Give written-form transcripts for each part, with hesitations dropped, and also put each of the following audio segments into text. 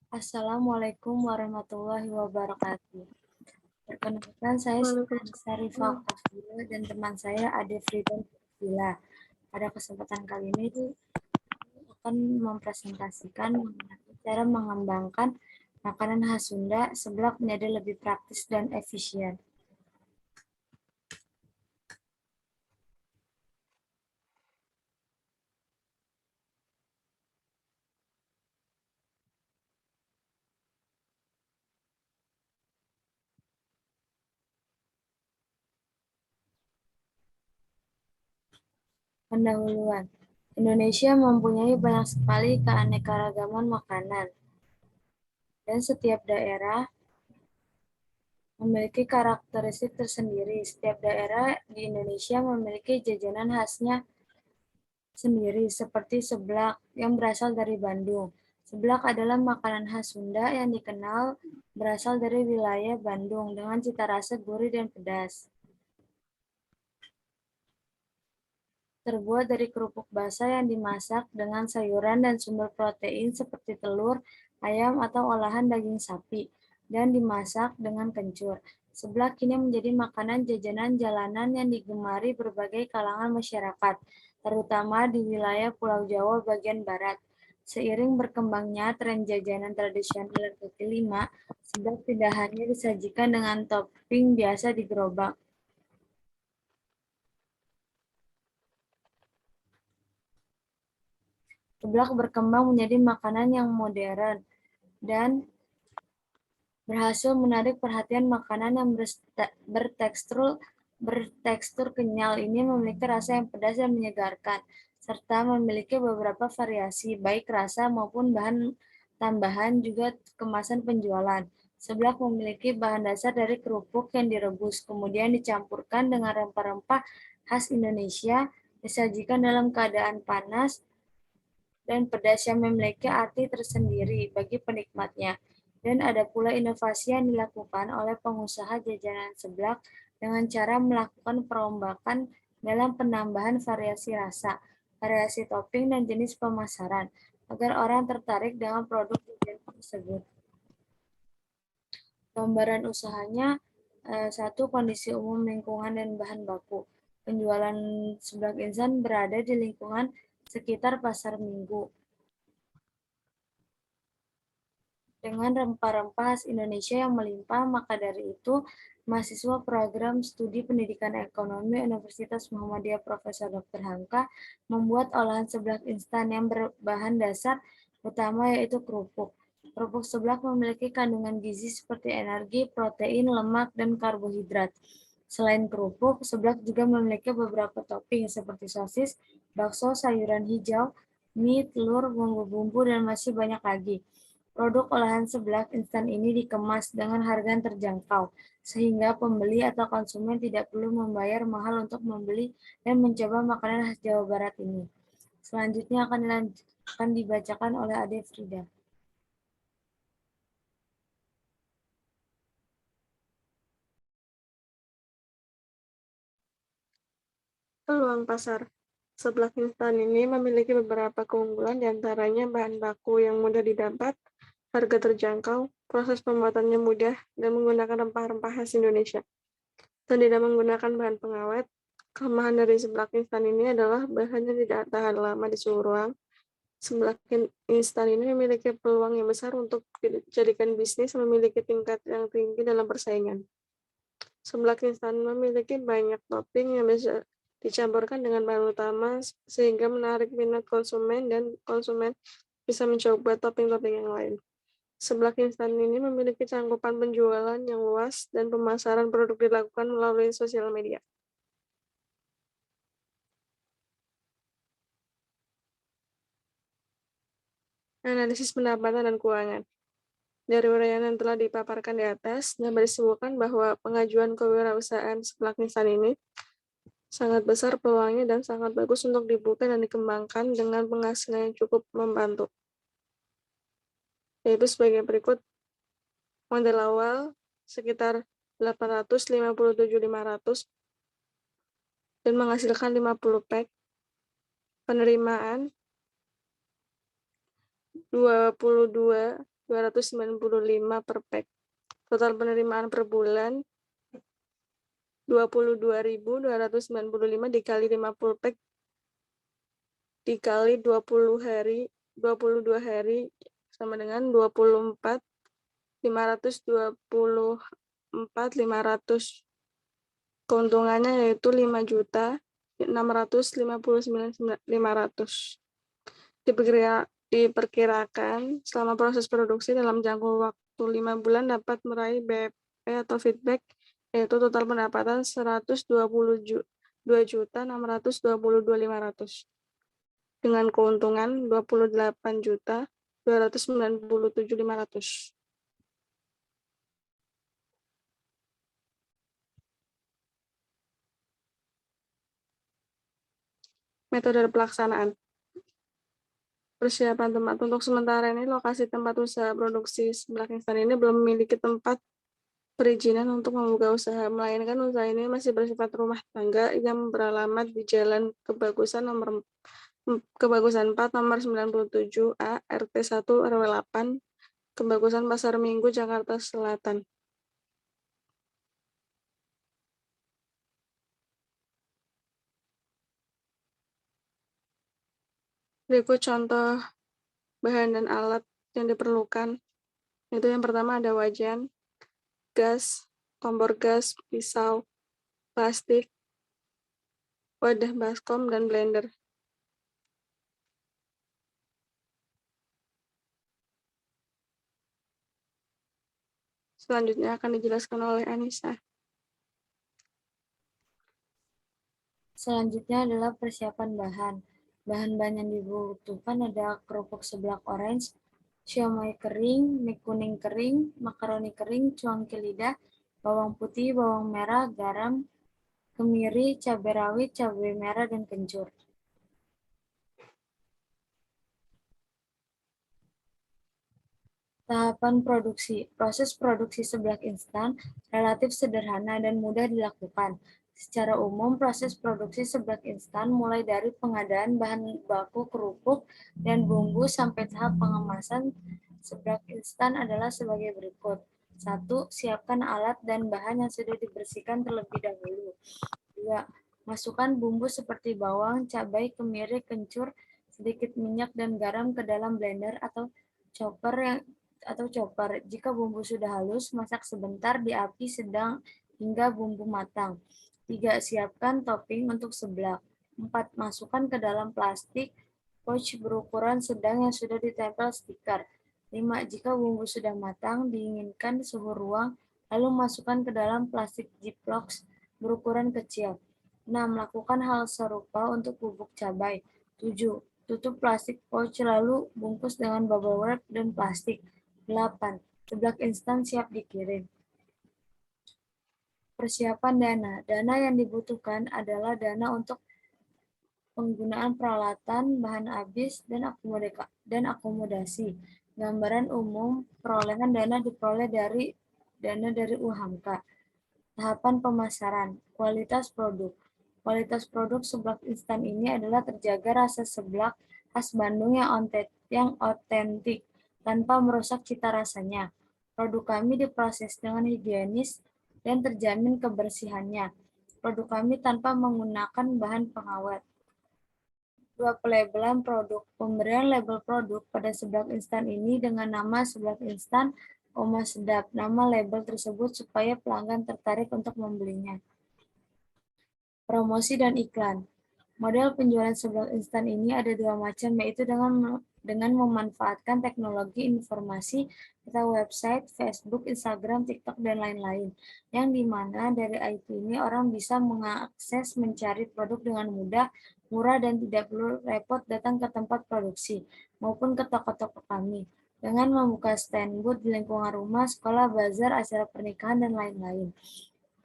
Assalamualaikum warahmatullahi wabarakatuh. Perkenalkan, saya Sarifah Waalaikumsalam. Kafila dan teman saya Ade Fridan Kafila. Pada kesempatan kali ini akan mempresentasikan mengenai cara mengembangkan makanan khas Sunda seblak menjadi lebih praktis dan efisien. Pendahuluan. Indonesia mempunyai banyak sekali keanekaragaman makanan, dan setiap daerah memiliki karakteristik tersendiri. Setiap daerah di Indonesia memiliki jajanan khasnya sendiri, seperti seblak yang berasal dari Bandung. Seblak adalah makanan khas Sunda yang dikenal berasal dari wilayah Bandung dengan cita rasa gurih dan pedas. Terbuat dari kerupuk basah yang dimasak dengan sayuran dan sumber protein seperti telur, ayam, atau olahan daging sapi, dan dimasak dengan kencur. Seblak kini menjadi makanan jajanan jalanan yang digemari berbagai kalangan masyarakat, terutama di wilayah Pulau Jawa bagian barat. Seiring berkembangnya tren jajanan tradisional kaki lima, seblak tidak hanya disajikan dengan topping biasa di gerobak. Seblak berkembang menjadi makanan yang modern dan berhasil menarik perhatian. Makanan yang bertekstur kenyal ini memiliki rasa yang pedas dan menyegarkan, serta memiliki beberapa variasi, baik rasa maupun bahan tambahan juga kemasan penjualan. Seblak memiliki bahan dasar dari kerupuk yang direbus, kemudian dicampurkan dengan rempah-rempah khas Indonesia, disajikan dalam keadaan panas dan pedas yang memiliki arti tersendiri bagi penikmatnya. Dan ada pula inovasi yang dilakukan oleh pengusaha jajanan seblak dengan cara melakukan perombakan dalam penambahan variasi rasa, variasi topping, dan jenis pemasaran, agar orang tertarik dengan produk jajanan tersebut. Gambaran usahanya, satu, kondisi umum lingkungan dan bahan baku. Penjualan seblak instan berada di lingkungan sekitar pasar Minggu. Dengan rempah-rempah khas Indonesia yang melimpah, maka dari itu mahasiswa program studi pendidikan ekonomi Universitas Muhammadiyah Profesor Dr. Hamka membuat olahan seblak instan yang berbahan dasar utama yaitu kerupuk. Kerupuk seblak memiliki kandungan gizi seperti energi, protein, lemak, dan karbohidrat. Selain kerupuk, seblak juga memiliki beberapa topping seperti sosis, bakso, sayuran hijau, mie, telur, bumbu-bumbu, dan masih banyak lagi. Produk olahan seblak instan ini dikemas dengan harga yang terjangkau, sehingga pembeli atau konsumen tidak perlu membayar mahal untuk membeli dan mencoba makanan khas Jawa Barat ini. Selanjutnya akan dibacakan oleh Ade Frida. Peluang pasar. Seblak instan ini memiliki beberapa keunggulan, diantaranya bahan baku yang mudah didapat, harga terjangkau, proses pembuatannya mudah, dan menggunakan rempah-rempah khas Indonesia, dan tidak menggunakan bahan pengawet. Kelemahan dari seblak instan ini adalah bahannya tidak tahan lama di suhu ruang. Seblak instan ini memiliki peluang yang besar untuk dijadikan bisnis, memiliki tingkat yang tinggi dalam persaingan. Seblak instan memiliki banyak topping yang bisa dicampurkan dengan bahan utama sehingga menarik minat konsumen dan konsumen bisa mencoba topping-topping yang lain. Seblak instan ini memiliki cakupan penjualan yang luas dan pemasaran produk dilakukan melalui sosial media. Analisis pendapatan dan keuangan. Dari uraian yang telah dipaparkan di atas, dapat disimpulkan bahwa pengajuan kewirausahaan seblak instan ini sangat besar peluangnya dan sangat bagus untuk dibuka dan dikembangkan dengan penghasilan yang cukup membantu. Yaitu sebagai berikut: modal awal sekitar 857.500 dan menghasilkan 50 pack. Penerimaan 22.295 per pack. Total penerimaan per bulan 22.295 dikali 50 pack dikali 22 hari sama dengan 24.500. Keuntungannya yaitu 5.659.500. Diperkirakan selama proses produksi dalam jangka waktu 5 bulan dapat meraih BEP atau feedback yaitu total pendapatan 122.622.500 dengan keuntungan 28.297.500. Metode pelaksanaan. Persiapan tempat. Untuk sementara ini, lokasi tempat usaha produksi seblak instan ini belum memiliki tempat perizinan untuk membuka usaha, melainkan usaha ini masih bersifat rumah tangga yang beralamat di Jalan Kebagusan 4 nomor 97A RT 1 RW 8 Kebagusan Pasar Minggu Jakarta Selatan. Berikut contoh bahan dan alat yang diperlukan. Itu yang pertama ada wajan, gas, kompor gas, pisau, plastik, wadah baskom, dan blender. Selanjutnya akan dijelaskan oleh Anissa. Selanjutnya adalah persiapan bahan. Bahan-bahan yang dibutuhkan ada kerupuk seblak orange, siomay kering, mie kuning kering, makaroni kering, cuangki lidah, bawang putih, bawang merah, garam, kemiri, cabai rawit, cabai merah, dan kencur. Tahapan produksi. Proses produksi seblak instan relatif sederhana dan mudah dilakukan. Secara umum, proses produksi seblak instan mulai dari pengadaan bahan baku kerupuk dan bumbu sampai tahap pengemasan seblak instan adalah sebagai berikut. 1. Siapkan alat dan bahan yang sudah dibersihkan terlebih dahulu. 2. Masukkan bumbu seperti bawang, cabai, kemiri, kencur, sedikit minyak, dan garam ke dalam blender atau chopper Jika bumbu sudah halus, masak sebentar di api sedang hingga bumbu matang. 3. Siapkan topping untuk seblak. 4. Masukkan ke dalam plastik pouch berukuran sedang yang sudah ditempel stiker. 5. Jika bumbu sudah matang, dinginkan suhu ruang, lalu masukkan ke dalam plastik Ziploc berukuran kecil. 6. Lakukan hal serupa untuk bubuk cabai. 7. Tutup plastik pouch lalu bungkus dengan bubble wrap dan plastik. 8. Seblak instan siap dikirim. Persiapan dana. Dana yang dibutuhkan adalah dana untuk penggunaan peralatan, bahan habis, dan akomodasi. Gambaran umum perolehan dana diperoleh dari dana dari UHAMKA. Tahapan pemasaran. Kualitas produk. Kualitas produk seblak instan ini adalah terjaga rasa seblak khas Bandung yang otentik tanpa merusak cita rasanya. Produk kami diproses dengan higienis dan terjamin kebersihannya. Produk kami tanpa menggunakan bahan pengawet. 2. Pelabelan produk. Pemberian label produk pada seblak instan ini dengan nama seblak instan Oma Sedap. Nama label tersebut supaya pelanggan tertarik untuk membelinya. Promosi dan iklan. Model penjualan seblak instan ini ada 2 macam, yaitu dengan memanfaatkan teknologi informasi atau website, Facebook, Instagram, TikTok, dan lain-lain, yang dimana dari IT ini orang bisa mengakses mencari produk dengan mudah, murah, dan tidak perlu repot datang ke tempat produksi, maupun ke toko-toko kami, dengan membuka stand booth di lingkungan rumah, sekolah, bazar, acara pernikahan, dan lain-lain.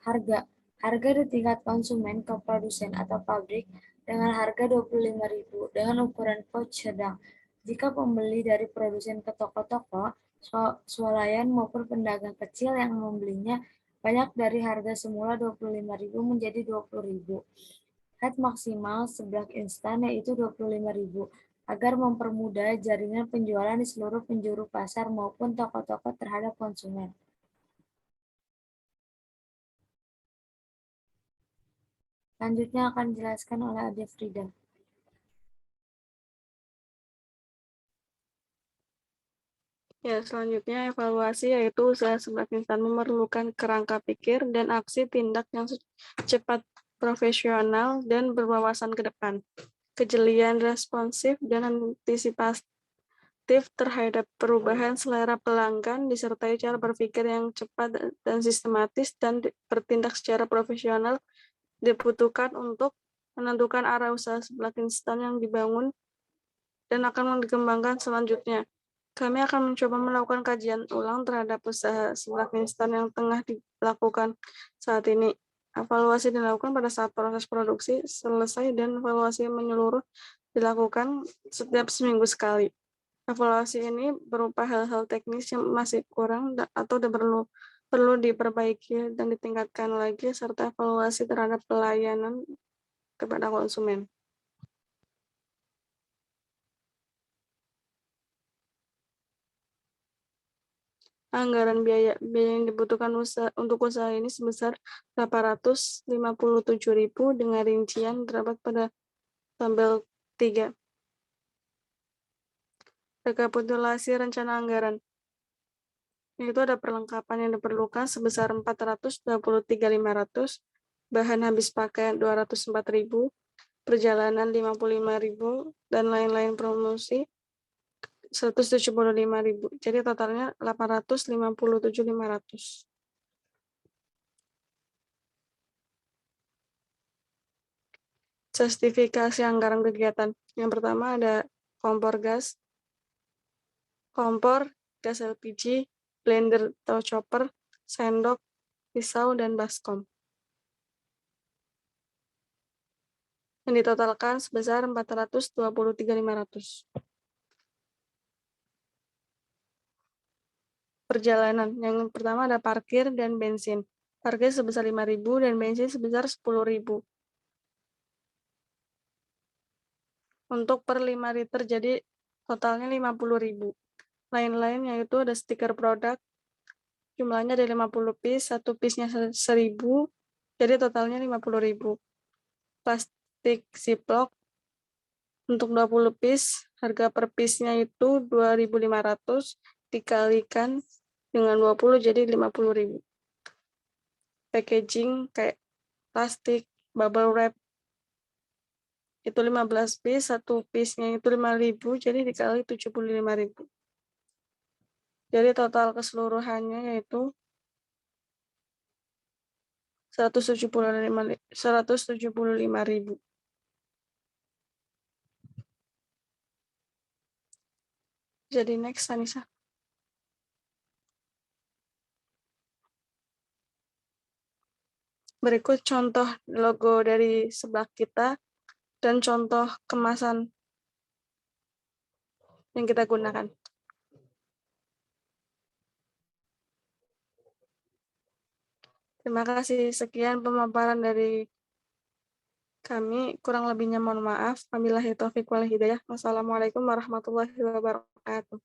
Harga. Harga di tingkat konsumen ke produsen atau pabrik dengan harga Rp25.000 dengan ukuran pouch sedang. Jika pembeli dari produsen ke toko-toko, swalayan maupun pedagang kecil yang membelinya banyak dari harga semula Rp25.000 menjadi Rp20.000. Harga maksimal seblak instan yaitu Rp25.000. agar mempermudah jaringan penjualan di seluruh penjuru pasar maupun toko-toko terhadap konsumen. Selanjutnya akan dijelaskan oleh Ade Frida. Ya, selanjutnya evaluasi yaitu usaha sebelah instan memerlukan kerangka pikir dan aksi tindak yang cepat, profesional, dan berwawasan ke depan. Kejelian responsif dan antisipatif terhadap perubahan selera pelanggan disertai cara berpikir yang cepat dan sistematis dan bertindak secara profesional dibutuhkan untuk menentukan arah usaha sebelah instan yang dibangun dan akan dikembangkan selanjutnya. Kami akan mencoba melakukan kajian ulang terhadap usaha sebelah instan yang tengah dilakukan saat ini. Evaluasi dilakukan pada saat proses produksi selesai dan evaluasi menyeluruh dilakukan setiap seminggu sekali. Evaluasi ini berupa hal-hal teknis yang masih kurang atau perlu diperbaiki dan ditingkatkan lagi, serta evaluasi terhadap pelayanan kepada konsumen. Anggaran biaya yang dibutuhkan untuk usaha ini sebesar 857.000 dengan rincian terdapat pada tabel 3. Rekapitulasi rencana anggaran. Itu ada perlengkapan yang diperlukan sebesar 423.500, bahan habis pakai 204.000, perjalanan 55.000, dan lain-lain promosi 175.000. Jadi totalnya 857.500. Justifikasi anggaran kegiatan. Yang pertama ada kompor gas, LPG, blender atau chopper, sendok, pisau, dan baskom. Yang ditotalkan sebesar 423.500. Perjalanan. Yang pertama ada parkir dan bensin. Parkir sebesar 5.000 dan bensin sebesar 10.000. Untuk per 5 liter jadi totalnya 50.000. Lain-lain yaitu ada stiker produk, jumlahnya ada 50 piece, satu piece-nya 1.000, jadi totalnya 50.000. Plastik ziplock untuk 20 piece, harga per piece-nya itu 2.500 dikalikan dengan 20 jadi 50.000. Packaging kayak plastik, bubble wrap itu 15 piece, satu piece-nya itu 5.000 jadi dikali 75.000. Jadi total keseluruhannya yaitu 175.000. Jadi next, Anissa. Berikut contoh logo dari sebelah kita dan contoh kemasan yang kita gunakan. Terima kasih. Sekian pemaparan dari kami. Kurang lebihnya mohon maaf. Wabillahi taufiq wal hidayah. Wassalamualaikum warahmatullahi wabarakatuh.